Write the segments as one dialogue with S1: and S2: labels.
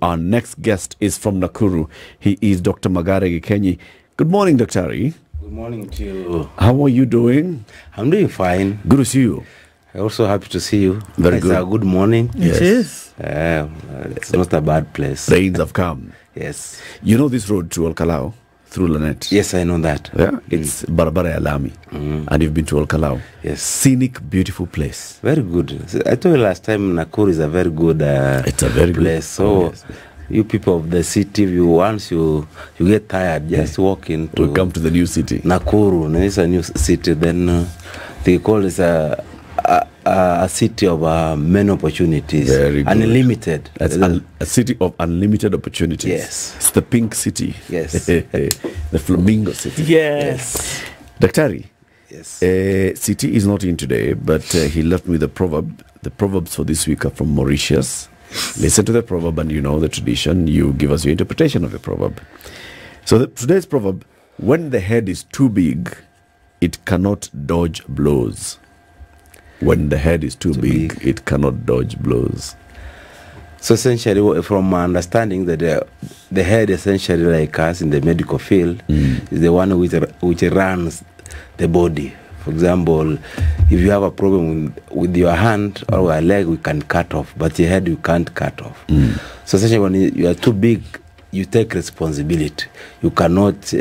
S1: Our next guest is from Nakuru. He is Dr. Magare Gikenyi. Good morning, Dr. Ari.
S2: Good morning to you.
S1: How are you doing?
S2: I'm doing fine.
S1: Good to see you.
S2: I'm also happy to see you.
S1: Very good.
S2: It's a good morning.
S1: Yes.
S3: It is.
S2: It's not a bad place.
S1: Rains have come.
S2: Yes.
S1: You know this road to Olkalau through Lanet?
S2: Yes, I know that.
S1: Yeah, it's Barabara Alami. And you've been to Olkalau.
S2: Yes.
S1: Scenic, beautiful place.
S2: Very good. I told you last time Nakuru is a very good
S1: It's a very good
S2: place. So
S1: yes.
S2: you people of the city, once you get tired, just walk into
S1: We come to the new city.
S2: Nakuru. And it's a new city. Then they call it a city of many opportunities.
S1: Very good.
S2: Unlimited.
S1: That's a city of unlimited opportunities.
S2: Yes.
S1: It's the pink city.
S2: Yes.
S1: The flamingo city.
S3: Yes.
S1: Daktari,
S2: Yes.
S1: City is not in today, but he left me the proverb. The proverbs for this week are from Mauritius. Listen to the proverb and you know the tradition. You give us your interpretation of the proverb. So today's proverb, when the head is too big, it cannot dodge blows. When the head is too big, it cannot dodge blows.
S2: So essentially, from my understanding, that the head, essentially like us in the medical field, is the one which runs the body. For example, if you have a problem with your hand or a leg, we can cut off, but your head you can't cut off. So essentially, when you are too big, you take responsibility. You cannot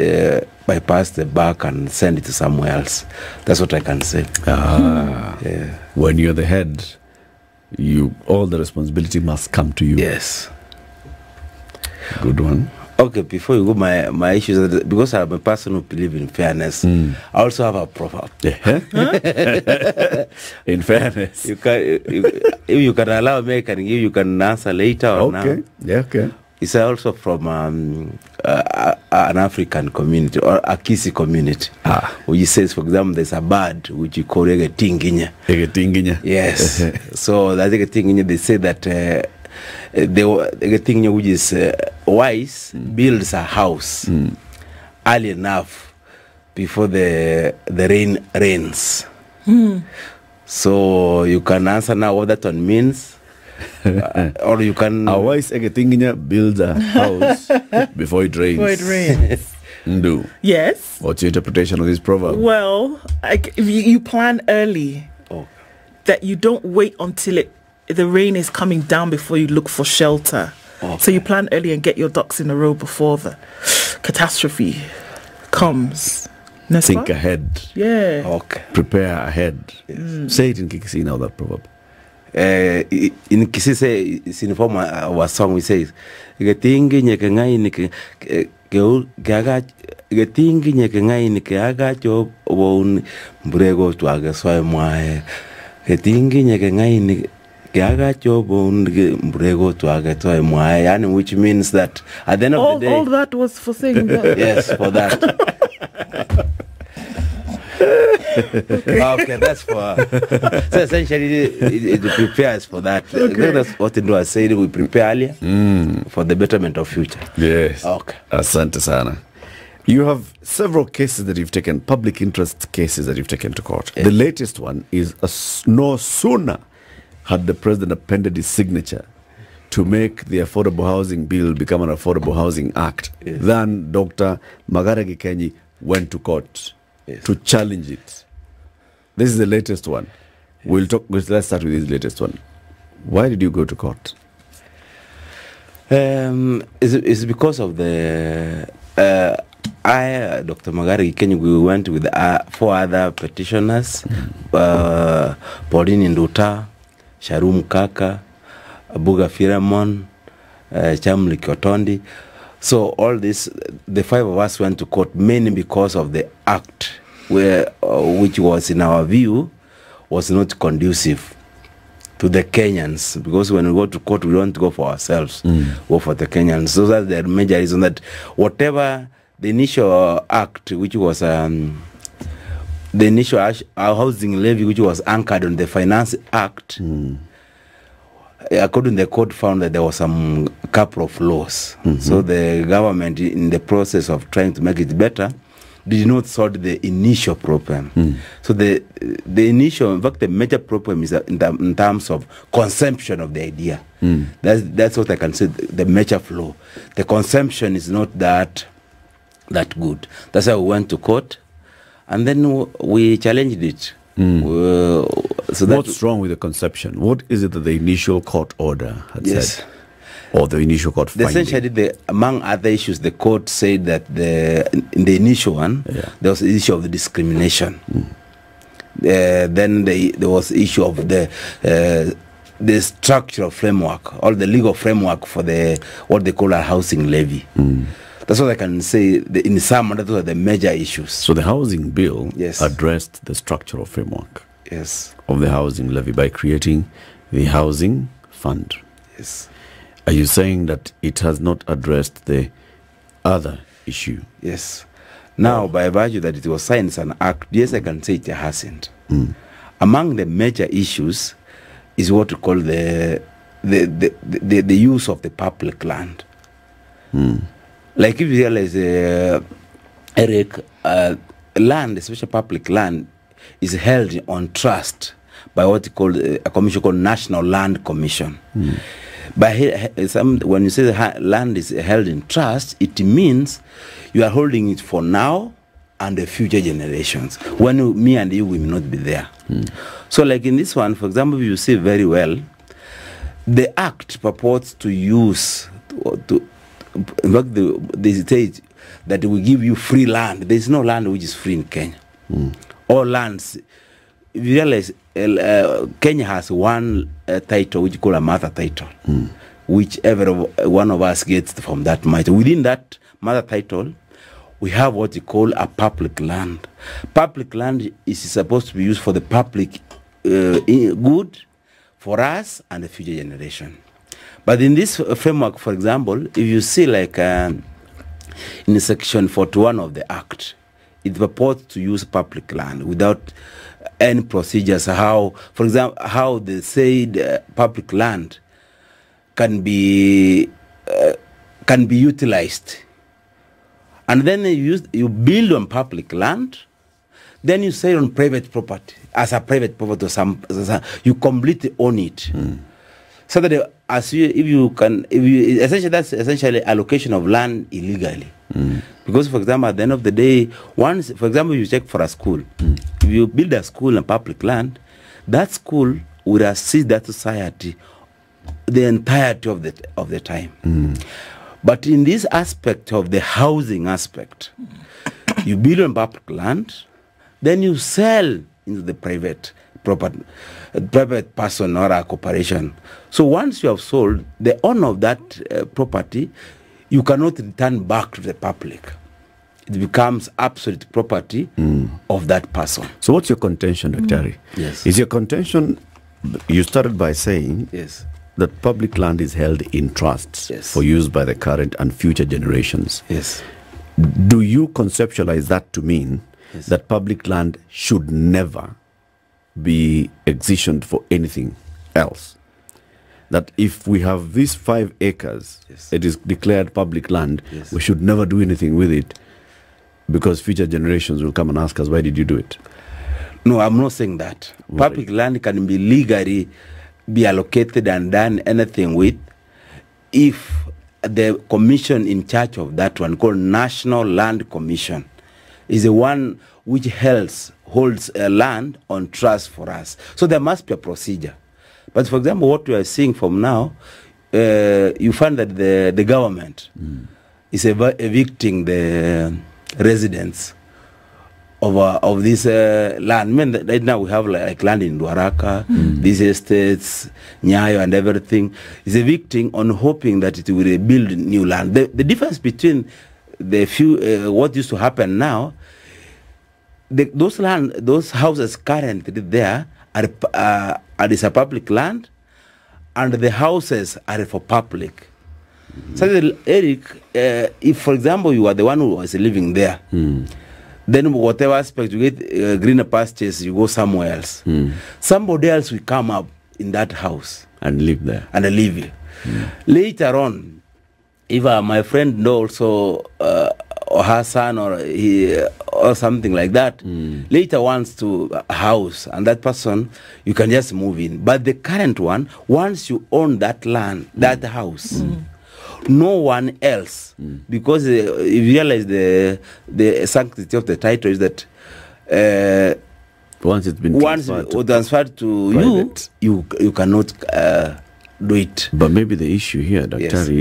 S2: bypass the back and send it to somewhere else. That's what I can say.
S1: Yeah. When you're the head, all the responsibility must come to you.
S2: Yes.
S1: Good one.
S2: Okay, before you go, my issue is that because I'm a person who believes in fairness, I also have a proverb.
S1: In fairness.
S2: If you can allow me, you can answer later or now.
S1: Yeah, okay.
S2: It's also from an African community or a Kisi community. Which says, for example, there's a bird which you call a tinginya. Yes. So that's a tinginya. They say that the tinginya, which is wise, builds a house early enough before the rain rains. So you can answer now what that one means. Or you can...
S1: A wise Egetinginya builds a house before it rains.
S3: Before it rains.
S1: Ndu.
S3: Yes.
S1: What's your interpretation of this proverb?
S3: Well, if you plan early, that you don't wait until the rain is coming down before you look for shelter. So you plan early and get your ducks in a row before the catastrophe comes.
S1: Think ahead.
S3: Yeah.
S2: Okay.
S1: Prepare ahead. Say it in Kikisi now, that proverb.
S2: In Kisise, it's in form of a song we say, Getingi Nyakangai Getingi Nyakangai Nikaga job won Brego to Agaswai my Getingi Nyakangai Gaga job won Brego to Agatwai my, and which means that at the end of the day.
S3: All that was for saying that.
S2: Yes, for that. Okay, that's for so essentially it prepares for that.
S3: Okay.
S2: That's what I said. We prepare earlier for the betterment of future.
S1: Yes.
S2: Okay.
S1: Asante sana. You have several cases that you've taken, public interest cases that you've taken to court. Yes. The latest one is no sooner had the president appended his signature to make the Affordable Housing Bill become an Affordable Housing Act, than Dr. Magare Gikenyi went to court to challenge it. This is the latest one. We'll talk. Let's start with this latest one. Why did you go to court?
S2: It's because of the Dr. Magare Gikenyi. We went with 4 other petitioners: Pauline Nduta, Sharum Kaka, Buga Firamon, Chamli Kotondi. So all this, the 5 of us went to court mainly because of the act, which was, in our view, was not conducive to the Kenyans. Because when we go to court, we don't go for ourselves, or for the Kenyans. So that's the major reason that whatever the initial act, which was the initial housing levy, which was anchored on the Finance Act, according to the court, found that there was some couple of laws. So the government, in the process of trying to make it better, did not solve the initial problem. So the initial, in fact, the major problem is in terms of consumption of the idea. That's what I can say. The major flaw. The consumption is not that good. That's why we went to court, and then we challenged it.
S1: So what's wrong with the conception? What is it that the initial court order had said? Or the initial court finding?
S2: Essentially, among other issues, the court said that in the initial one, there was the issue of the discrimination. Then there was the issue of the structural framework, or the legal framework for what they call a housing levy. That's what I can say. In sum, those are the major issues.
S1: So the housing bill addressed the structural framework of the housing levy by creating the housing fund. Are you saying that it has not addressed the other issue?
S2: Yes. Now, by virtue that it was signed as an act, yes, I can say it hasn't. Among the major issues is what we call the use of the public land. Like if you realize, Eric, land, especially public land, is held on trust by what we call a commission called National Land Commission. When you say the land is held in trust, it means you are holding it for now and the future generations. When me and you will not be there. So like in this one, for example, you see very well, the act purports to use, in fact, they state that we give you free land. There is no land which is free in Kenya. All lands, if you realize, Kenya has one title which is called a mother title, which every one of us gets from that mother. Within that mother title, we have what you call a public land. Public land is supposed to be used for the public good, for us and the future generation. But in this framework, for example, if you see like in section 41 of the Act, it purports to use public land without any procedures. How, for example, how the said public land can be utilized, and then you build on public land, then you say on private property as a private property, you completely own it. So that essentially that's essentially allocation of land illegally. Because, for example, at the end of the day, once, for example, you check for a school, if you build a school on public land, that school would assist that society the entirety of the time. But in this aspect of the housing aspect, you build on public land, then you sell into the private property, private person or a corporation. So once you have sold, the owner of that property, you cannot return back to the public. It becomes absolute property of that person.
S1: So what's your contention, Dr.
S2: Yes.
S1: Is your contention, you started by saying that public land is held in trusts for use by the current and future generations. Do you conceptualize that to mean that public land should never be excisioned for anything else? That if we have these 5 acres, it is declared public land, we should never do anything with it because future generations will come and ask us, why did you do it?
S2: No, I'm not saying that. Public land can be legally be allocated and done anything with if the commission in charge of that one, called National Land Commission, is the one which holds land on trust for us. So there must be a procedure. But for example, what we are seeing from now, you find that the government is evicting the residents of this land. I mean, right now we have like land in Dwaraka, these estates, Nyayo and everything. Is evicting on hoping that it will rebuild new land. The difference between the few what used to happen now, those houses currently there are a public land, and the houses are for public. So, Eric, if for example you are the one who was living there, then whatever aspect you get greener pastures, you go somewhere else. Somebody else will come up in that house
S1: and live there
S2: and live here. Later on, if my friend also or her son or or something like that, later wants to a house, and that person, you can just move in. But the current one, once you own that land, that house, no one else, because you realize the sanctity of the title is that
S1: once it's been
S2: transferred to you cannot do it.
S1: But maybe the issue here, Dr.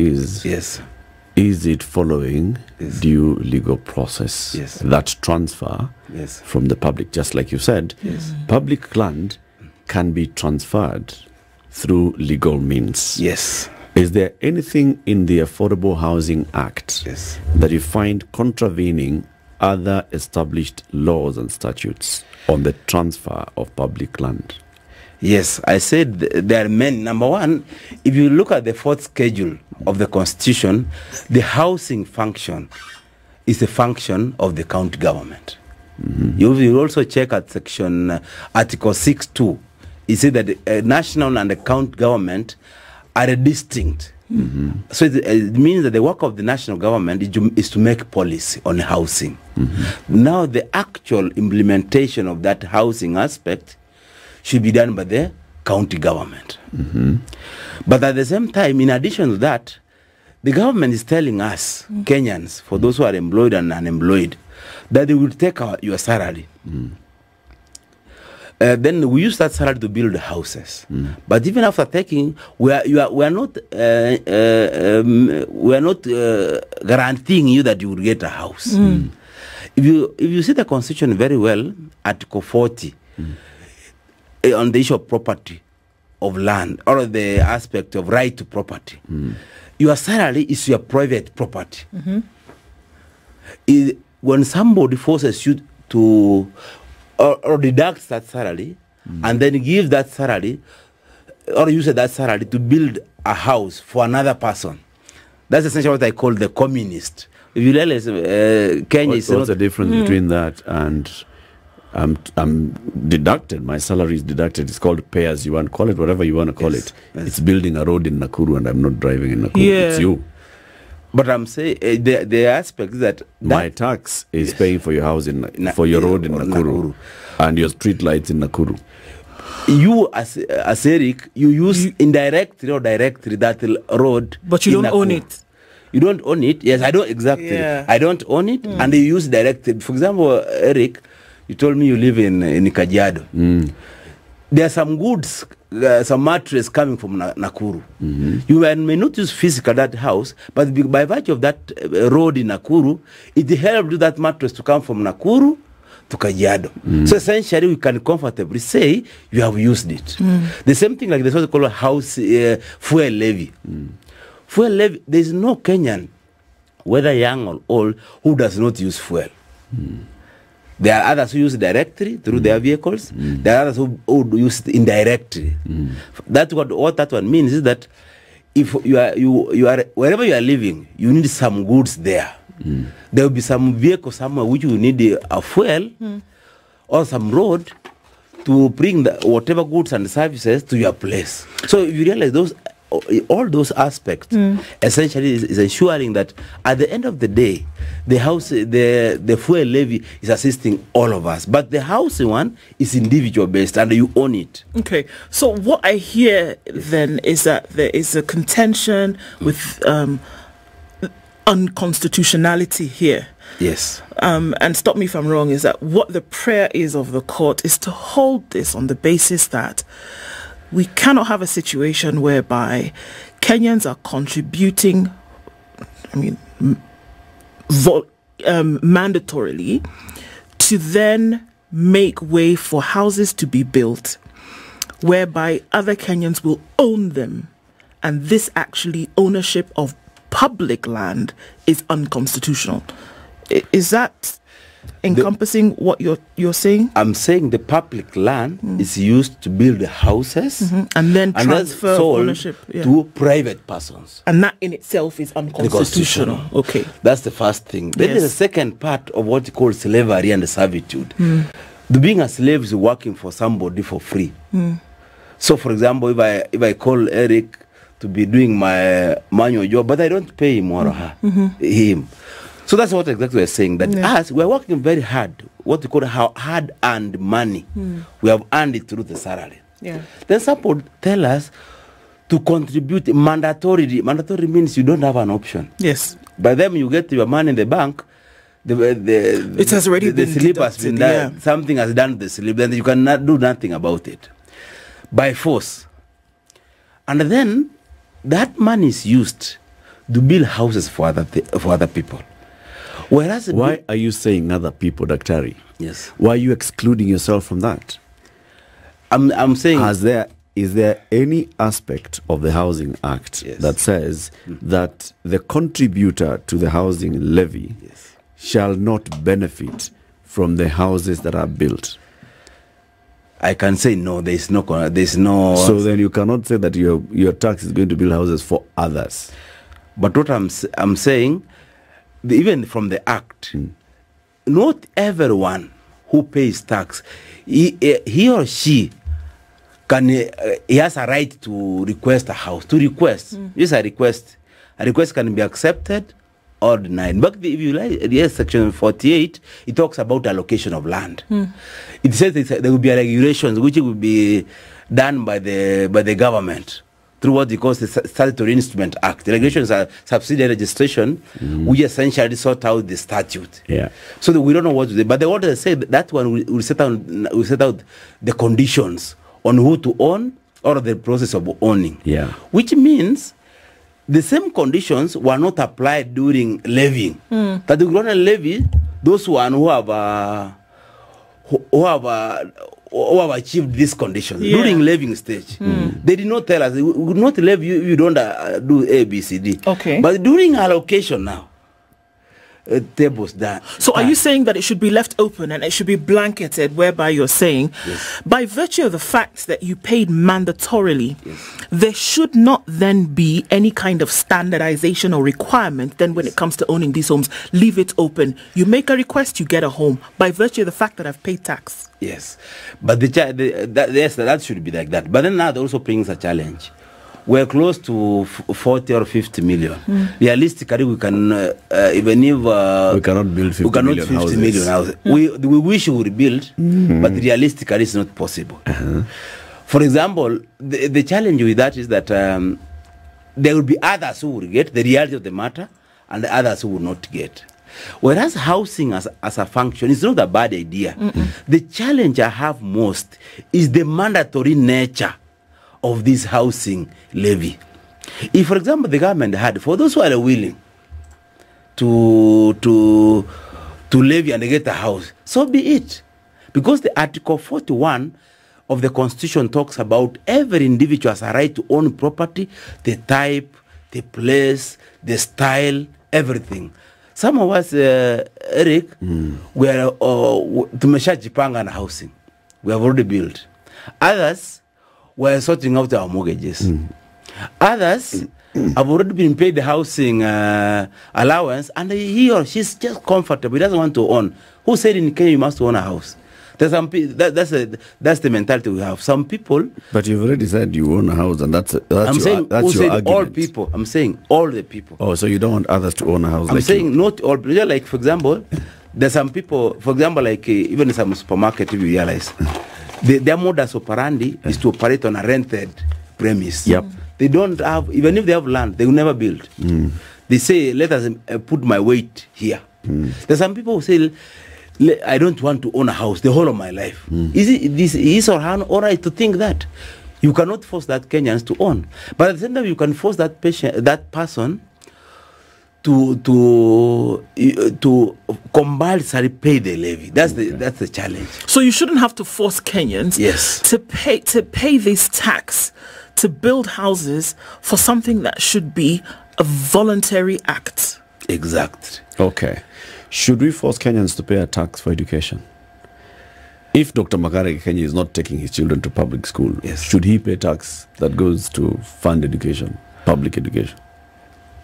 S1: Is it following due legal process? That transfer from the public, just like you said, public land can be transferred through legal means. Is there anything in the Affordable Housing Act that you find contravening other established laws and statutes on the transfer of public land?
S2: Yes, I said there are many. Number one, if you look at the fourth schedule of the Constitution, the housing function is a function of the county government. You will also check at section Article 6.2. It says that the national and the county government are distinct. So it means that the work of the national government is to make policy on housing. Now the actual implementation of that housing aspect should be done by the county government. But at the same time, in addition to that, the government is telling us, Kenyans, for those who are employed and unemployed, that they will take your salary. Then we use that salary to build houses. But even after taking, we are not guaranteeing you that you will get a house. If you see the Constitution very well, Article 40, on the issue of property of land, or the aspect of right to property, your salary is your private property. When somebody forces you to or deducts that salary and then give that salary or use that salary to build a house for another person, that's essentially what I call the communist. If you realize, Kenya is
S1: what's the difference between that and I'm deducted, my salary is deducted, it's called pay as you want, call it whatever you want to call it. It's building a road in Nakuru and I'm not driving in Nakuru, it's you.
S2: But I'm saying the aspect is that
S1: my tax is paying for your house for your road in Nakuru and your street lights in Nakuru.
S2: You as Eric, you use indirectly or directly that road,
S3: but you don't own it.
S2: You don't own it. Yes, I don't exactly. I don't own it, and they use directly. For example, Eric, you told me you live in Kajiado. There are some goods, some mattress coming from Nakuru. You may not use physical that house, but by virtue of that road in Nakuru, it helped that mattress to come from Nakuru to Kajiado. So essentially, we can comfortably say you have used it. The same thing like this was called house fuel levy. Fuel levy. There is no Kenyan, whether young or old, who does not use fuel. There are others who use it directly through their vehicles. There are others who use it indirectly. That's what that one means is that if you are wherever you are living, you need some goods there. There will be some vehicle somewhere which you need a fuel or some road to bring whatever goods and services to your place. So if you realize all those aspects essentially is ensuring that at the end of the day, the fuel levy is assisting all of us, but the housing one is individual based and you own it.
S3: Okay, so what I hear then is that there is a contention with unconstitutionality here.
S2: Yes.
S3: And stop me if I'm wrong, is that what the prayer is of the court is to hold this on the basis that we cannot have a situation whereby Kenyans are contributing, mandatorily to then make way for houses to be built, whereby other Kenyans will own them. And this actually ownership of public land is unconstitutional. Is that encompassing what you're saying?
S2: I'm saying the public land is used to build the houses
S3: and then transfer ownership
S2: to private persons.
S3: And that in itself is unconstitutional. Okay.
S2: That's the first thing. Then there's the second part of what you call slavery and servitude. The being a slave is working for somebody for free. So for example, if I call Eric to be doing my manual job, but I don't pay him or her, him. So that's what exactly we're saying, that us, we're working very hard, what we call hard-earned money. We have earned it through the salary.
S3: Yeah.
S2: Then some tell us to contribute mandatorily. Mandatory means you don't have an option.
S3: Yes.
S2: By then you get your money in the bank,
S3: it has already been
S2: slip has been done.
S3: Yeah.
S2: Something has done the slip, then you cannot do nothing about it. By force. And then that money is used to build houses for other people. Whereas
S1: Why are you saying other people, Daktari?
S2: Yes.
S1: Why are you excluding yourself from that?
S2: I'm saying,
S1: Is there any aspect of the Housing Act
S2: Yes.
S1: that says that the contributor to the housing levy
S2: yes,
S1: shall not benefit from the houses that are built?
S2: I can say no. There's no.
S1: So then you cannot say that your tax is going to build houses for others.
S2: But what I'm saying, even from the act, not everyone who pays tax, he or she he has a right to request a house. To request, yes, a request can be accepted or denied. But if you like, section 48, it talks about allocation of land. It says there will be regulations which will be done by the government through what they call the Statutory Instrument Act. The regulations are subsidiary registration, which essentially sort out the statute.
S1: Yeah.
S2: So that we don't know what to do. But the order say that one will set out the conditions on who to own or the process of owning.
S1: Yeah.
S2: Which means the same conditions were not applied during levying. That the grown levy, those who have achieved these conditions during levying stage, they did not tell us, we would not levy you don't do A, B, C, D.
S3: Okay.
S2: But during allocation now, tables done.
S3: So are you saying that it should be left open and it should be blanketed, whereby you're saying, by virtue of the fact that you paid mandatorily, there should not then be any kind of standardization or requirement then when it comes to owning these homes? Leave it open. You make a request, you get a home, by virtue of the fact that I've paid tax.
S2: Yes. But that should be like that. But then now they're also bringing a challenge. We're close to 40 or 50 million. Realistically, we can, even if...
S1: we cannot build 50 million houses.
S2: We wish we would build, but realistically, it's not possible. For example, the challenge with that is that there will be others who will get the reality of the matter and the others who will not get. Whereas housing as a function is not a bad idea. The challenge I have most is the mandatory nature of this housing levy. If, for example, the government had, for those who are willing to levy and get a house, so be it. Because the Article 41 of the Constitution talks about every individual has a right to own property, the type, the place, the style, everything. Some of us, Eric, we are tumeshajipanga na housing. We have already built. Others, we're sorting out our mortgages. Others have already been paid the housing allowance, and he or she's just comfortable. He doesn't want to own. Who said in Kenya you must own a house? There's some that's the mentality we have. Some people.
S1: But you've already said you own a house, and that's
S2: I'm saying
S1: that's your argument.
S2: All people. I'm saying all the people.
S1: Oh, so you don't want others to own a house?
S2: I'm
S1: like
S2: saying
S1: you.
S2: not all. Like, for example, there's some people. For example, like even in some supermarket, if you realize. Their modus operandi is to operate on a rented premise.
S1: Yep.
S2: They don't have, even if they have land, they will never build. They say, let us put my weight here. There's some people who say, I don't want to own a house the whole of my life. Is his or her all right to think that? You cannot force that Kenyans to own. But at the same time, you can force that person to compulsory pay the levy. That's the challenge.
S3: So you shouldn't have to force Kenyans to pay this tax to build houses for something that should be a voluntary act.
S2: Exactly.
S1: Okay. Should we force Kenyans to pay a tax for education? If Dr. Magare Gikenyi is not taking his children to public school, should he pay tax that goes to fund education, public education?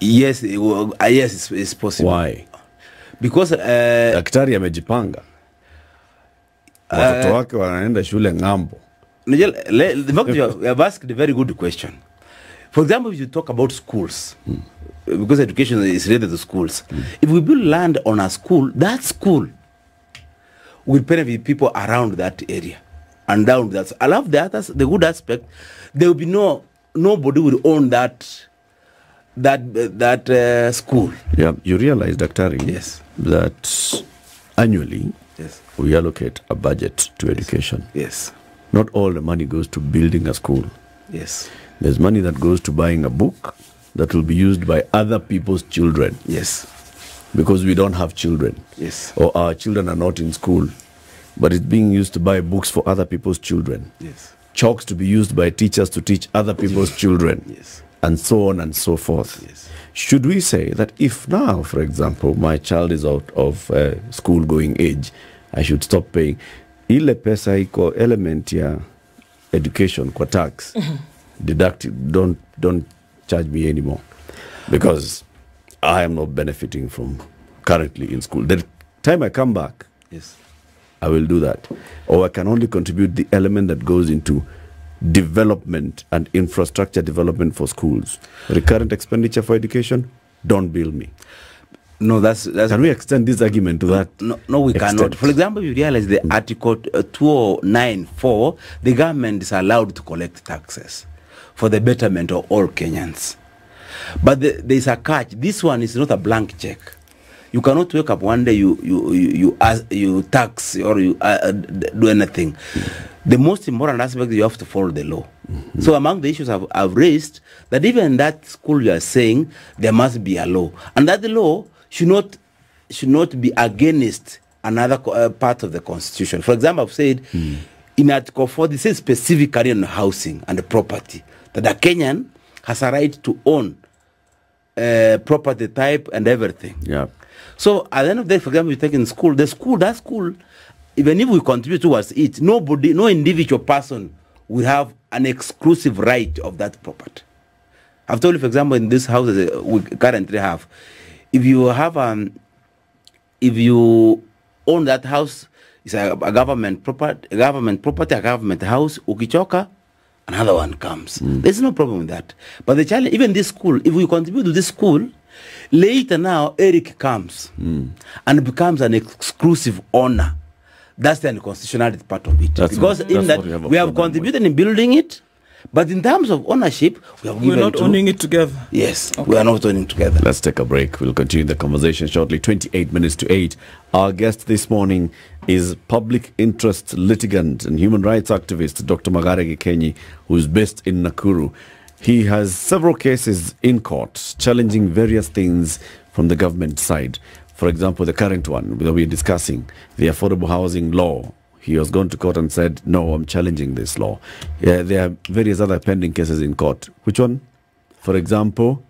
S2: Yes, yes, it's possible.
S1: Why?
S2: Because
S1: daktari amejipanga, watoto wake wanaenda shule ng'ambo.
S2: You have asked a very good question. For example, if you talk about schools, because education is related to schools, if we build land on a school, that school will benefit people around that area and down that. I love the others, the good aspect. There will be nobody will own that school.
S1: Yeah, you realize, Dr.
S2: Yes.
S1: that annually
S2: Yes.
S1: we allocate a budget to education.
S2: Yes.
S1: Not all the money goes to building a school.
S2: Yes.
S1: There's money that goes to buying a book that will be used by other people's children.
S2: Yes.
S1: Because we don't have children.
S2: Yes.
S1: Or our children are not in school. But it's being used to buy books for other people's children.
S2: Yes.
S1: Chalks to be used by teachers to teach other people's children.
S2: Yes.
S1: And so on and so forth.
S2: Yes.
S1: Should we say that if now, for example, my child is out of school-going age, I should stop paying ile pesa iko element ya education kwa tax, deduct it, don't charge me anymore, because I am not benefiting from currently in school. The time I come back,
S2: Yes.
S1: I will do that. Or I can only contribute the element that goes into development and infrastructure development for schools. Recurrent expenditure for education, don't bill me.
S2: No, that's
S1: Can we extend this argument to that?
S2: No, we
S1: extent?
S2: cannot. For example, you realize the Article 209(4), the government is allowed to collect taxes for the betterment of all Kenyans. But there is a catch. This one is not a blank check. You cannot wake up one day, you tax or you do anything. The most important aspect, you have to follow the law. So among the issues I've raised, that even that school you are saying, there must be a law. And that the law should not be against another part of the constitution. For example, I've said in Article 4, this is specifically on housing and property, that a Kenyan has a right to own property type and everything.
S1: Yeah.
S2: So at the end of the day, for example, you take in school, that school, even if we contribute towards it, no individual person will have an exclusive right of that property. I've told you, for example, in this house we currently have, if you own that house, it's a government property, a government house, ukichoka, another one comes. There's no problem with that. But the challenge, even this school, if we contribute to this school, later now Eric comes and becomes an exclusive owner. That's the unconstitutionality part of it. Because in that we have contributed in building it, but in terms of ownership, we're
S3: not owning it together.
S2: Yes, okay. We are not owning together.
S1: Let's take a break. We'll continue the conversation shortly. 28 minutes to 8. Our guest this morning is public interest litigant and human rights activist Dr. Magare Gikenyi, who is based in Nakuru. He has several cases in court challenging various things from the government side. For example, the current one that we're discussing, the affordable housing law. He has gone to court and said, no, I'm challenging this law. Yeah, there are various other pending cases in court. Which one? For example?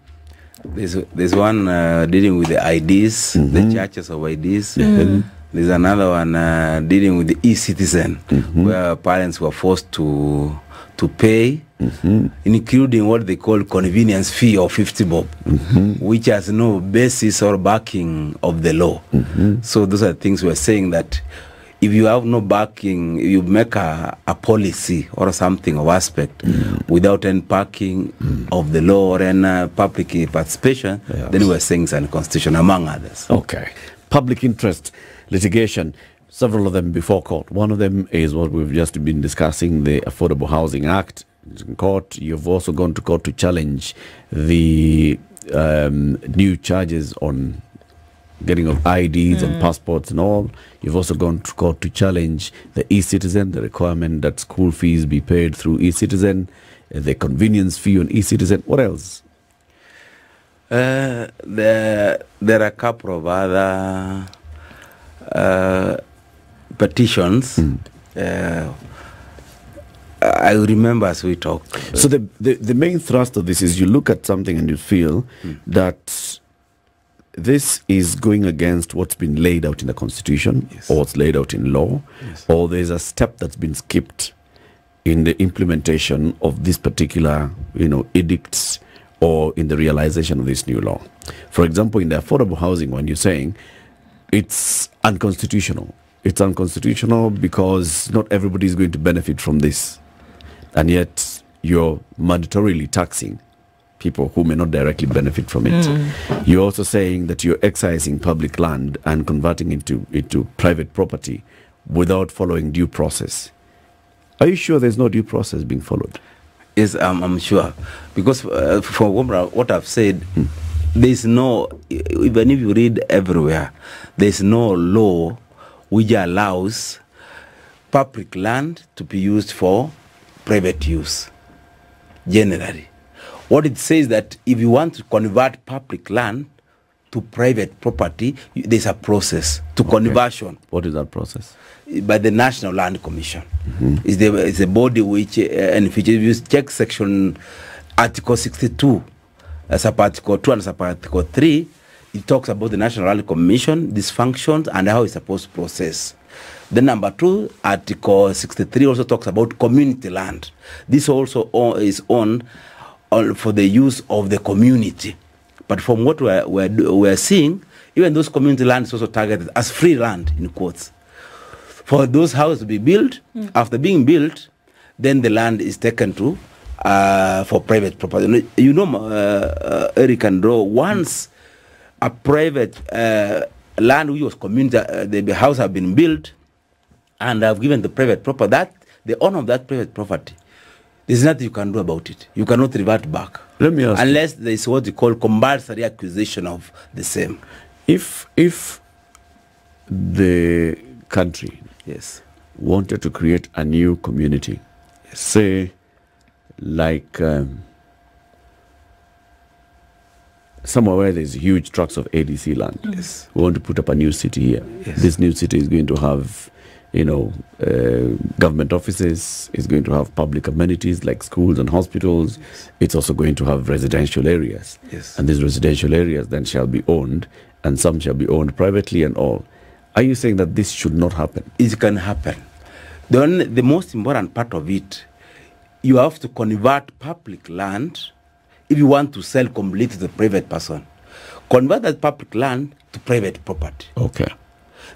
S2: There's one dealing with the IDs, the churches of IDs. There's another one dealing with the e-citizen, where parents were forced to pay, including what they call convenience fee of 50 bob, which has no basis or backing of the law. So those are things we're saying, that if you have no backing, you make a policy or something of aspect without any backing of the law or any public participation, then we're saying it's unconstitutional, among others.
S1: Okay. Public interest litigation, several of them before court. One of them is what we've just been discussing, the Affordable Housing Act. In court, you've also gone to court to challenge the new charges on getting of IDs and passports and all. You've also gone to court to challenge the e-citizen, the requirement that school fees be paid through e-citizen, the convenience fee on e-citizen. What else?
S2: There are a couple of other petitions. I remember as we talked.
S1: So the main thrust of this is you look at something and you feel that this is going against what's been laid out in the Constitution, or what's laid out in law, or there's a step that's been skipped in the implementation of this particular, edicts, or in the realization of this new law. For example, in the affordable housing one, you're saying it's unconstitutional. It's unconstitutional because not everybody is going to benefit from this. And yet you're mandatorily taxing people who may not directly benefit from it. You're also saying that you're excising public land and converting it into private property without following due process. Are you sure there's no due process being followed?
S2: Yes, I'm sure. Because for what I've said, there's no, even if you read everywhere, there's no law which allows public land to be used for private use, generally. What it says that if you want to convert public land to private property, there's a process to conversion.
S1: What is that process?
S2: By the National Land Commission. It's a body which, and if you check section Article 62, sub Article 2 and sub Article 3, it talks about the National Land Commission, its functions, and how it's supposed to process. Then number 2, Article 63 also talks about community land. This also is on for the use of the community. But from what we're seeing, even those community lands also targeted as free land, in quotes. For those houses to be built, after being built, then the land is taken to for private property. You know, Eric and Ro, once a private land which was community, the house have been built and have given the private property, that the owner of that private property, there's nothing you can do about it. You cannot revert back.
S1: Let me ask
S2: unless there is what you call compulsory acquisition of the same.
S1: If the country wanted to create a new community, say like somewhere where there's huge tracts of ADC land, we want to put up a new city here. This new city is going to have, you know, government offices, it's going to have public amenities like schools and hospitals. It's also going to have residential areas. And these residential areas then shall be owned, and some shall be owned privately and all. Are you saying that this should not happen?
S2: It can happen. The most important part of it, you have to convert public land if you want to sell completely to the private person. Convert that public land to private property.
S1: Okay.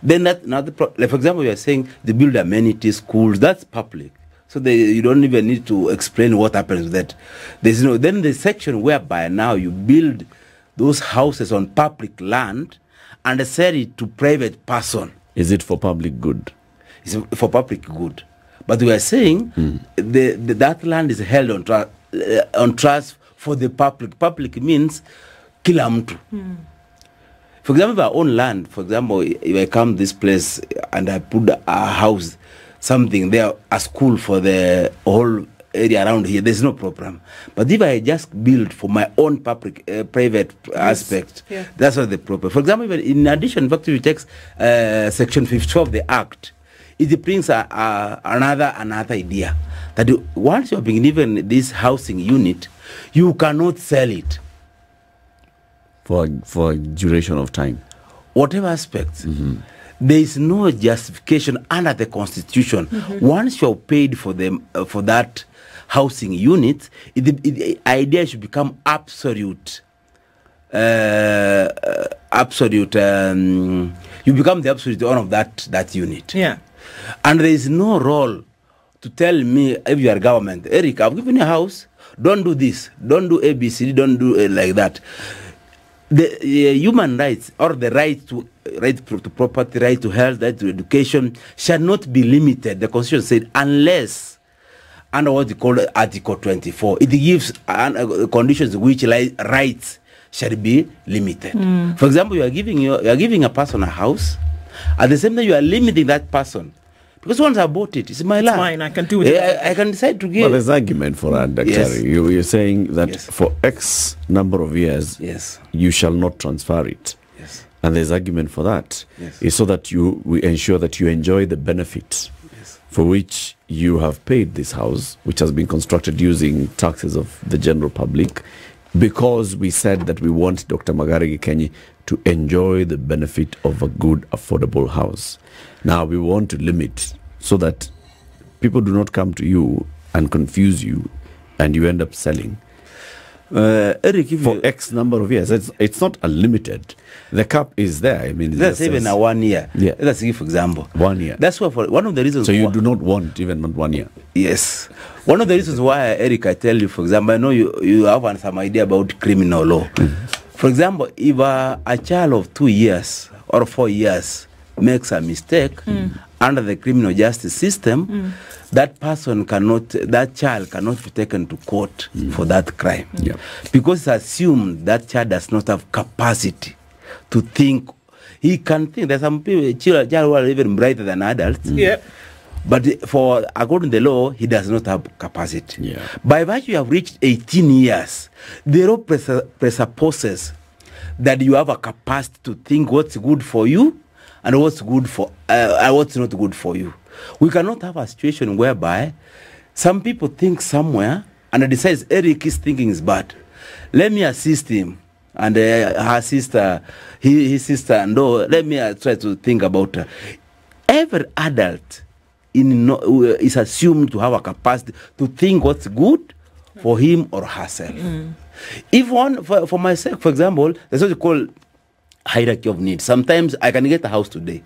S2: Then that another, like for example, we are saying they build amenities, schools, that's public. So you don't even need to explain what happens with that. There's no, then the section whereby now you build those houses on public land and sell it to private person.
S1: Is it for public good?
S2: It's for public good. But we are saying that land is held on trust for the public. Public means kila mtu. For example, if I own land, for example, if I come to this place and I put a house, something there, a school for the whole area around here, there's no problem. But if I just build for my own public, private aspect, that's not the problem. For example, in addition, in fact, if you take Section 52 of the Act, it brings another idea that once you have been given this housing unit, you cannot sell it.
S1: For a duration of time.
S2: Whatever aspect. There is no justification under the Constitution. Once you are paid for them for that housing unit, the idea should become absolute. You become the absolute owner of that unit. And there is no role to tell me, if you are government, Eric, I've given you a house, don't do this, don't do ABC, don't do like that. The human rights, or the right to property, right to health, right to education, shall not be limited. The Constitution said, unless under what you call Article 24, it gives conditions which rights shall be limited. For example, you are giving a person a house. At the same time, you are limiting that person. Because once I bought it, it's my land. It's
S3: mine, I can do it.
S2: I can decide to give.
S1: But there's argument for that, Dr. You're saying that for X number of years, you shall not transfer it. And there's argument for that. It's so that we ensure that you enjoy the benefits for which you have paid this house, which has been constructed using taxes of the general public, because we said that we want Dr. Magare Gikenyi to enjoy the benefit of a good, affordable house. Now we want to limit so that people do not come to you and confuse you and you end up selling.
S2: Eric, if
S1: for
S2: you,
S1: X number of years. It's not unlimited. The cap is there. I mean,
S2: that's even a 1 year.
S1: Yeah.
S2: Let's give for example.
S1: 1 year.
S2: That's why for one of the reasons.
S1: So you do not want even not 1 year.
S2: Yes. One of the reasons why, Eric, I tell you, for example, I know you have some idea about criminal law. For example, if a child of 2 years or 4 years makes a mistake under the criminal justice system, that child cannot be taken to court for that crime.
S1: Yep.
S2: Because it's assumed that child does not have capacity to think. He can think. There's some people, children who are even brighter than adults.
S3: Yep.
S2: But according to the law, he does not have capacity.
S1: Yeah.
S2: By virtue you have reached 18 years, the law presupposes that you have a capacity to think what's good for you and what's not good for you. We cannot have a situation whereby some people think somewhere and decides Eric is thinking is bad. Let me assist him and her sister, his sister, and let me try to think about her. Every adult is assumed to have a capacity to think what's good for him or herself. If one, for myself, for example, there's what you call hierarchy of needs. Sometimes I can get a house today.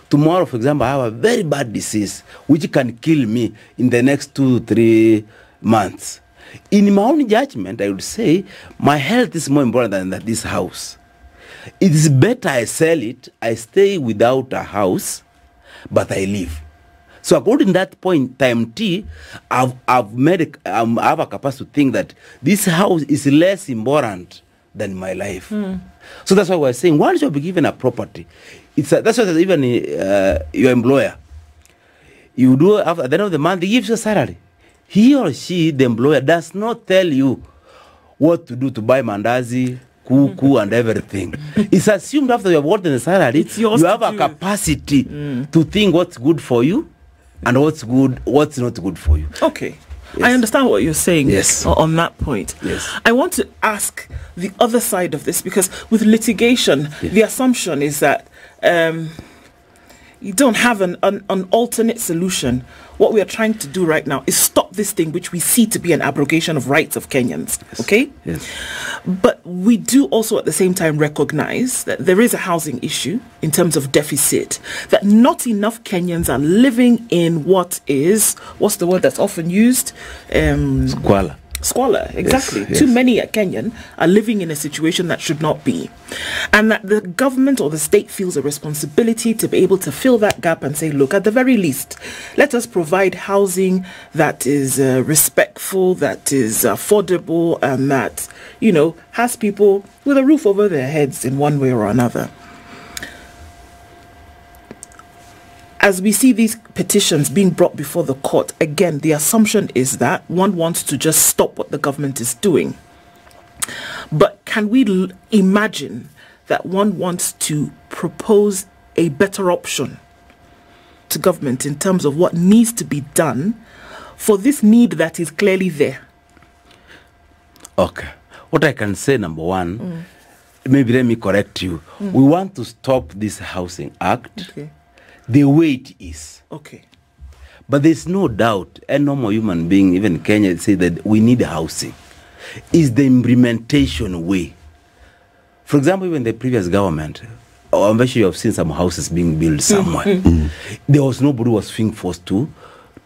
S2: Tomorrow, for example, I have a very bad disease which can kill me in the next 2-3 months. In my own judgment, I would say my health is more important than this house. It is better I sell it, I stay without a house, but I live. So according to that point, time T, I have a capacity to think that this house is less important than my life. So that's why we're saying once you're given a property, that's why even your employer, you do at the end of the month, he gives you a salary. He or she, the employer, does not tell you what to do to buy mandazi, kuku, and everything. It's assumed after you have gotten the salary, you have a capacity to think what's good for you and what's not good for you.
S3: Okay. Yes. I understand what you're saying on that point.
S2: Yes.
S3: I want to ask the other side of this, because with litigation, the assumption is that you don't have an alternate solution. What we are trying to do right now is stop this thing which we see to be an abrogation of rights of Kenyans.
S2: Yes.
S3: Okay?
S2: Yes.
S3: But we do also at the same time recognize that there is a housing issue in terms of deficit, that not enough Kenyans are living in what's the word that's often used?
S2: Squalor.
S3: Squalor, exactly.
S2: Yes.
S3: Too many Kenyan are living in a situation that should not be. And that the government or the state feels a responsibility to be able to fill that gap and say, look, at the very least, let us provide housing that is respectful, that is affordable, and that, has people with a roof over their heads in one way or another. As we see these petitions being brought before the court, again, the assumption is that one wants to just stop what the government is doing. But can we imagine that one wants to propose a better option to government in terms of what needs to be done for this need that is clearly there?
S2: Okay. What I can say, number one, maybe let me correct you. We want to stop this Housing Act.
S3: Okay.
S2: The way it is.
S3: Okay.
S2: But there's no doubt, a normal human being, even Kenya, say that we need housing. It's the implementation way. For example, even the previous government, I'm sure you have seen some houses being built somewhere. There was nobody who was being forced to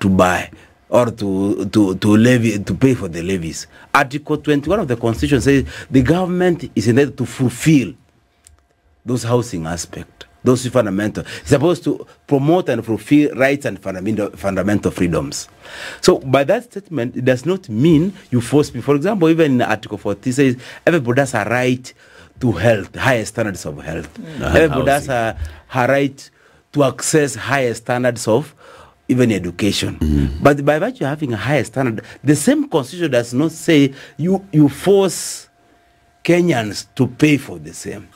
S2: buy or to levy, to pay for the levies. Article 21 of the Constitution says the government is intended to fulfill those housing aspects. Those fundamental. It's supposed to promote and fulfill rights and fundamental freedoms. So by that statement, it does not mean you force people. For example, even in Article 40 says everybody has a right to health, higher standards of health. Everybody has a right to access higher standards of even education. But by virtue of having a higher standard, the same constitution does not say you force Kenyans to pay for the same.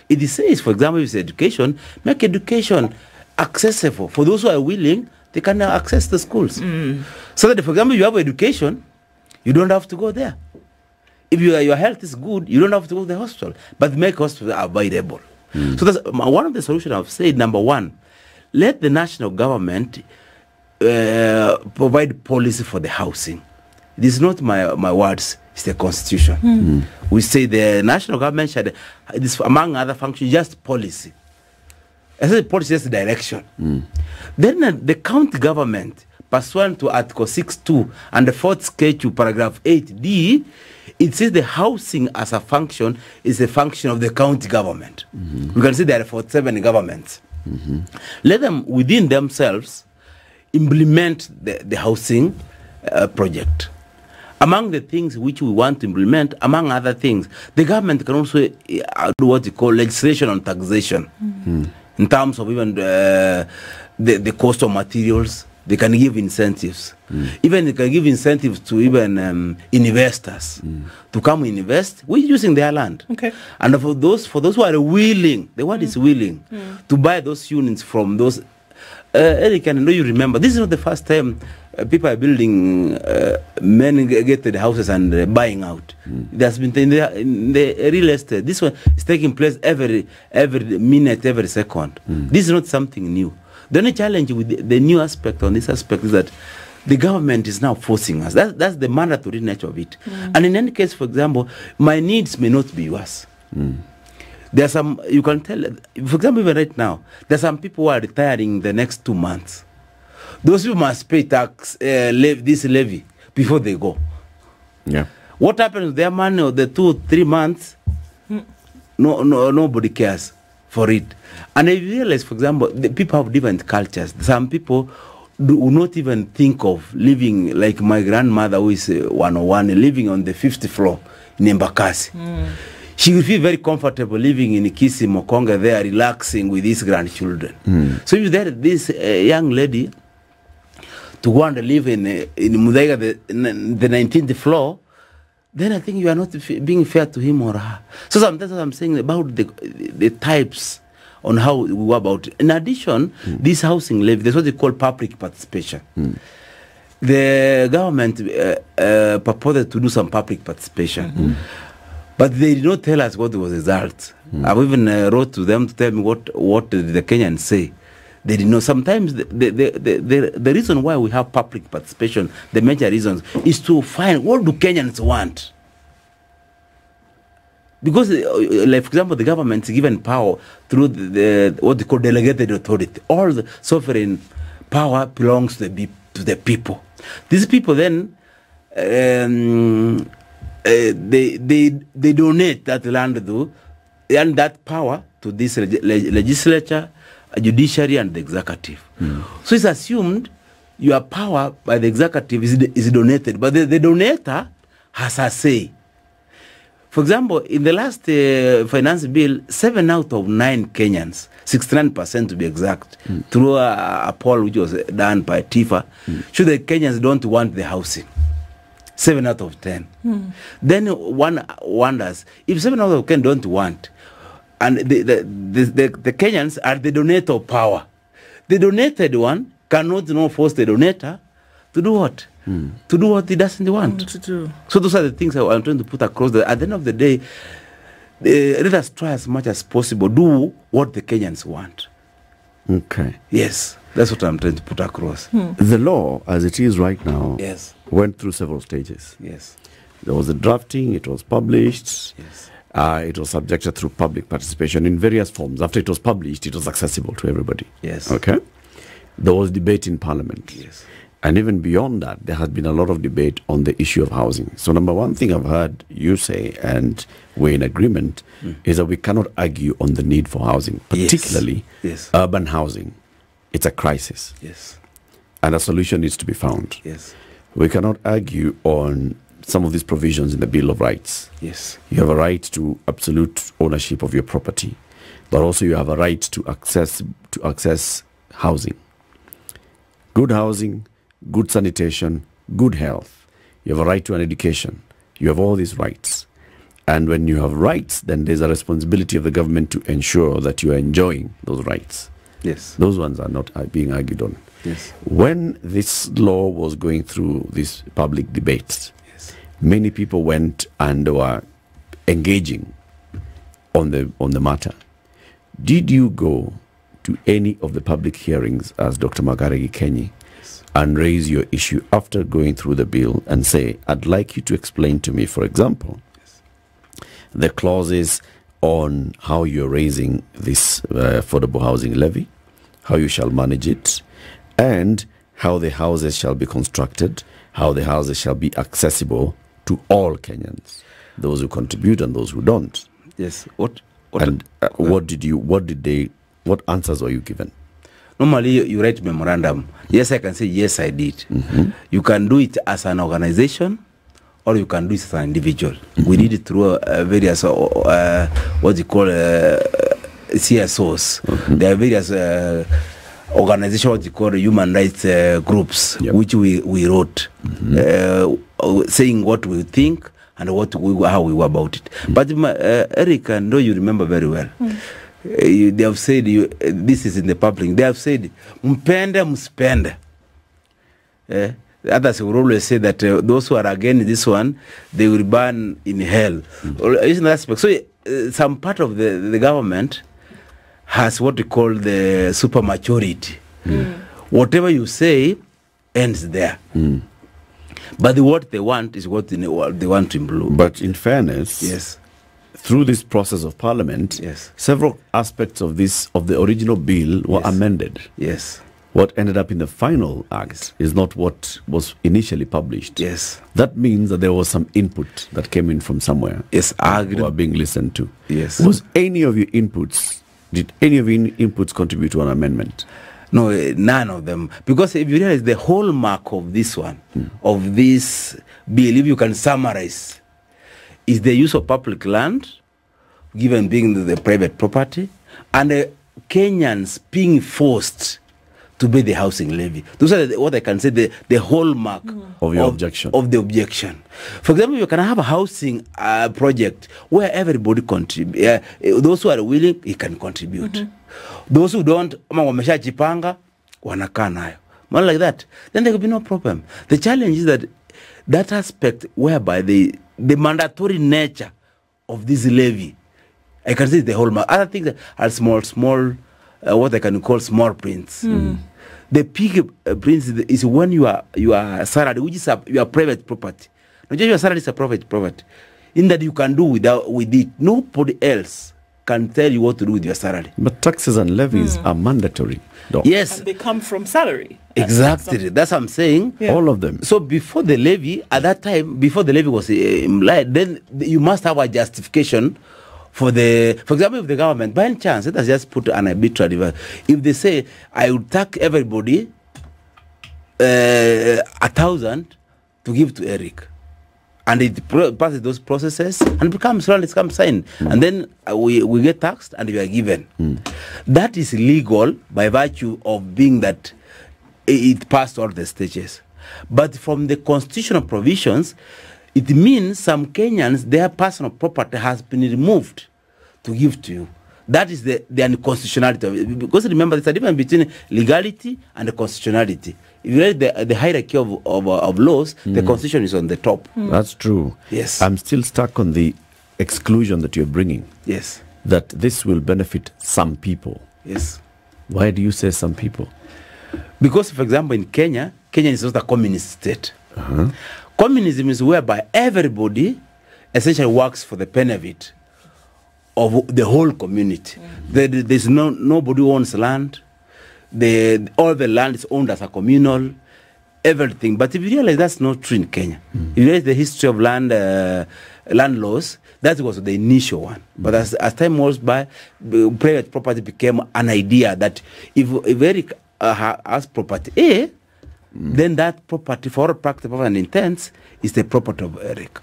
S2: It says, for example, if it's education, make education accessible. For those who are willing, they can access the schools. So that, for example, you have education, you don't have to go there. If your health is good, you don't have to go to the hospital. But make hospitals available. So that's one of the solutions I've said. Number one, let the national government provide policy for the housing. It is not my words, it's the constitution. We say the national government should, this among other functions, just policy. I said policy is direction. Then the county government, pursuant to Article 6.2 and the 4th Schedule, paragraph 8D, it says the housing as a function is a function of the county government. We can say there are 47 governments. Let them, within themselves, implement the housing project. Among the things which we want to implement, among other things, the government can also do what you call legislation on taxation. In terms of even the cost of materials, they can give incentives. Even they can give incentives to even investors to come invest. We're using their land.
S3: Okay.
S2: And for those who are willing, the word is willing, to buy those units from those. Eric, I know you remember, this is not the first time people are building many gated houses and buying out. There's been in the real estate. This one is taking place every minute, every second. This is not something new. The only challenge with the new aspect on this aspect is that the government is now forcing us. That's the mandatory nature of it. And in any case, for example, my needs may not be yours. There's some, you can tell, for example, even right now, there's some people who are retiring the next 2 months. Those people must pay tax, this levy, before they go.
S1: Yeah.
S2: What happens with their money of the 2-3 months? Nobody cares for it. And I realize, for example, the people have different cultures. Some people do not even think of living like my grandmother, who is 101, living on the 50th floor in Embakasi. She will feel very comfortable living in Kisi Mokonga there, relaxing with his grandchildren. So if there this young lady to go and live in Muthaiga, the 19th floor, then I think you are not being fair to him or her. So sometimes I'm saying about the types on how we go about it. In addition, this housing levy, that's what they call public participation. The government purported to do some public participation. But they did not tell us what was the result. I've even wrote to them to tell me what did the Kenyans say. They did not. Sometimes the reason why we have public participation, the major reasons, is to find what do Kenyans want. Because, like for example, the government is given power through what they call delegated authority. All the sovereign power belongs to the people. These people then they donate that land and that power to this legislature, judiciary, and the executive. So it's assumed your power by the executive is donated, but the donator has a say. For example, in the last finance bill, 7 out of 9 Kenyans, 69% to be exact, through a poll which was done by TIFA, show that Kenyans don't want the housing. 7 out of 10. Then one wonders, if 7 out of 10 don't want, and the Kenyans are the donator of power, the donated one cannot force the donator to do what? To do what he doesn't want.
S3: To do.
S2: So those are the things I'm trying to put across. At the end of the day, let us try as much as possible, do what the Kenyans want.
S1: Okay.
S2: Yes, that's what I'm trying to put across.
S1: The law, as it is right now,
S2: Yes.
S1: went through several stages.
S2: Yes.
S1: There was a drafting, it was published,
S2: Yes.
S1: it was subjected through public participation in various forms. After it was published, it was accessible to everybody.
S2: Yes.
S1: Okay? There was debate in Parliament.
S2: Yes.
S1: And even beyond that, there has been a lot of debate on the issue of housing. So number one thing I've heard you say, and we're in agreement, is that we cannot argue on the need for housing, particularly
S2: Yes.
S1: urban housing. It's a crisis.
S2: Yes.
S1: And a solution needs to be found.
S2: Yes.
S1: We cannot argue on some of these provisions in the Bill of Rights.
S2: Yes.
S1: You have a right to absolute ownership of your property, but also you have a right to access housing. Good housing, good sanitation, good health. You have a right to an education. You have all these rights. And when you have rights, then there's a responsibility of the government to ensure that you are enjoying those rights.
S2: Yes.
S1: Those ones are not being argued on.
S2: Yes.
S1: When this law was going through these public debates,
S2: Yes.
S1: many people went and were engaging on the matter. Did you go to any of the public hearings as Dr. Magare Gikenyi? and raise your issue after going through the bill and say, I'd like you to explain to me, for example, the clauses on how you're raising this affordable housing levy, how you shall manage it, and how the houses shall be constructed, how the houses shall be accessible to all Kenyans, those who contribute and those who don't.
S2: Yes.
S1: What answers were you given?
S2: Normally, you write memorandum. Yes, I can say, yes, I did. You can do it as an organization, or you can do it as an individual. We did it through various, what you call CSOs. There are various organizations, what you call human rights groups, which we wrote, saying what we think and how we were about it. But Eric, I know you remember very well. They have said, this is in the public, they have said, mpende mspende. Others will always say that those who are against this one, they will burn in hell. Isn't that aspect? So some part of the government has what we call the super majority. Whatever you say ends there. But what they want is what they want to improve.
S1: But in fairness,
S2: yes,
S1: through this process of parliament,
S2: yes,
S1: several aspects of the original bill were amended.
S2: Yes.
S1: What ended up in the final act is not what was initially published.
S2: Yes.
S1: That means that there was some input that came in from somewhere.
S2: Yes, I agree.
S1: Who are being listened to.
S2: Yes.
S1: Was any of your inputs, did any of your inputs contribute to an amendment?
S2: No, none of them. Because if you realize the hallmark of this one, of this bill, if you can summarize, is the use of public land, given being the private property, and Kenyans being forced to pay the housing levy. Those are what I can say, the hallmark
S1: of your objection.
S2: Of the objection. For example, you can have a housing project where everybody contribute. Those who are willing, you can contribute. Those who don't, wameshajipanga, wanakaa nayo. More like that. Then there will be no problem. The challenge is that aspect whereby the mandatory nature of this levy, I can say the whole. Other things are small, what I can call small prints. The big prints is when you are salary, which is your private property. Not just your salary is a private property. In that you can do with it. Nobody else can tell you what to do with your salary.
S1: But taxes and levies are mandatory. Though.
S2: Yes.
S3: And they come from salary.
S2: Exactly. That's what I'm saying.
S3: Yeah.
S1: All of them.
S2: So before the levy, at that time, before the levy was implied, then you must have a justification for example, if the government, by any chance, let us just put an arbitrary, if they say, I would tax everybody 1,000 to give to Eric, and it passes those processes and becomes signed, and then we get taxed and we are given. That is legal by virtue of being that it passed all the stages. But from the constitutional provisions, it means some Kenyans, their personal property has been removed to give to you. That is the unconstitutionality of it. Because remember, there's a difference between legality and the constitutionality. If you read the hierarchy of laws, the constitution is on the top.
S1: That's true.
S2: Yes.
S1: I'm still stuck on the exclusion that you're bringing.
S2: Yes.
S1: That this will benefit some people.
S2: Yes.
S1: Why do you say some people?
S2: Because, for example, in Kenya is not a communist state. Communism is whereby everybody essentially works for the benefit of the whole community. There's nobody owns land. All the land is owned as a communal, everything. But if you realize that's not true in Kenya, if you realize the history of land laws, that was the initial one. But as time goes by, private property became an idea that if Eric has property A, then that property, for all practical and intents, is the property of Eric.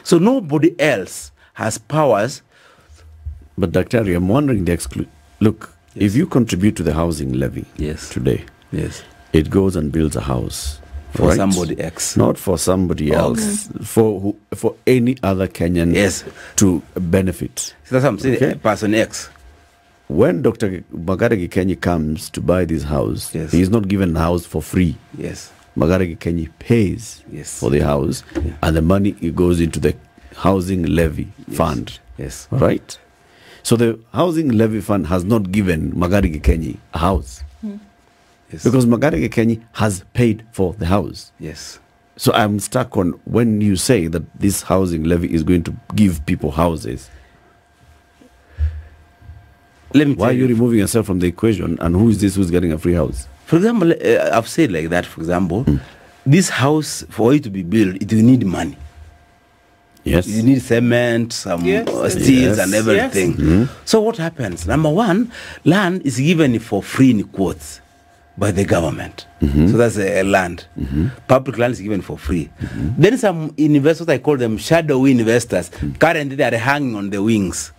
S2: So nobody else has powers.
S1: But Dr. Ari, I'm wondering look, if you contribute to the housing levy today, it goes and builds a house.
S2: For somebody else.
S1: Not for somebody else. For any other Kenyan to benefit.
S2: So that's what I'm saying, person X.
S1: When Dr. Magare Gikenyi comes to buy this house, he is not given a house for free.
S2: Yes.
S1: Magare Gikenyi pays for the house, and the money it goes into the housing levy fund.
S2: Yes.
S1: Right? So the housing levy fund has not given Magare Gikenyi a house.
S2: Yes.
S1: Because Magare Gikenyi has paid for the house.
S2: Yes.
S1: So I'm stuck on when you say that this housing levy is going to give people houses.
S2: Let me
S1: Why
S2: tell
S1: are you removing yourself from the equation? And who is this who's getting a free house?
S2: For example, I've said like that, for example, this house, for it to be built, it will need money.
S1: Yes.
S2: You need cement, some steels
S1: Yes.
S2: and everything. So what happens? Number one, land is given for free in quotes by the government. So that's a land. Public land is given for free. Then some investors, I call them shadowy investors, currently they are hanging on the wings.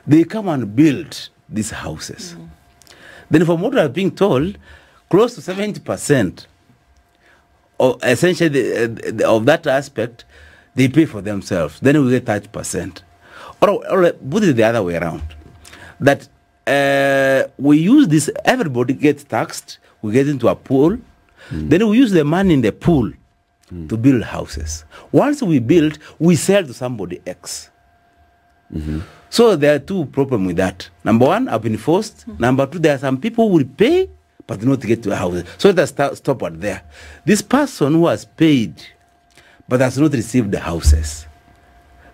S2: They come and build these houses. Then from what I'm being told, close to 70% of essentially of that aspect, they pay for themselves. Then we get 30%. Or put it the other way around. That we use this, everybody gets taxed, we get into a pool, then we use the money in the pool to build houses. Once we build, we sell to somebody else. So there are two problems with that. Number one, I've been forced. Number two, there are some people who will pay, but not get to a house. So let's stop at there. This person who has paid, but has not received the houses,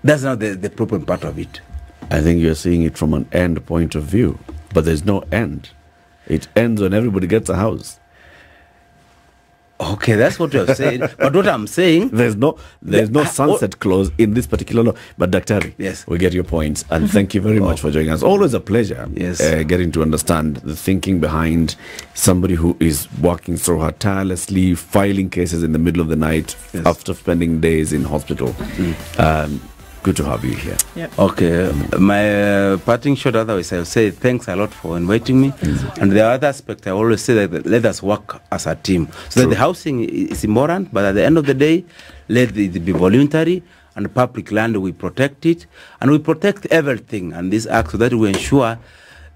S2: that's not the problem part of it.
S1: I think you're seeing it from an end point of view, but there's no end. It ends when everybody gets a house.
S2: Okay, that's what you have said. But what I'm saying,
S1: There's no sunset clause in this particular law. But Daktari,
S2: Yes.
S1: we get your points, and thank you very much for joining us. Always a pleasure.
S2: Yes.
S1: Getting to understand the thinking behind somebody who is working so hard, tirelessly filing cases in the middle of the night after spending days in hospital. Good to have you here.
S2: okay, my parting shot, otherwise I'll say thanks a lot for inviting me. And the other aspect, I always say that let us work as a team. So that the housing is important, but at the end of the day, let it be voluntary, and public land, we protect it, and we protect everything and this act so that we ensure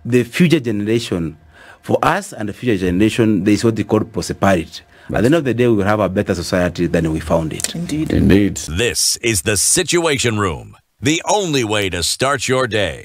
S2: the future generation, for us and the future generation, there is what they call prosperity. At the end of the day, we will have a better society than we found it.
S3: Indeed.
S1: Indeed.
S4: This is the Situation Room, the only way to start your day.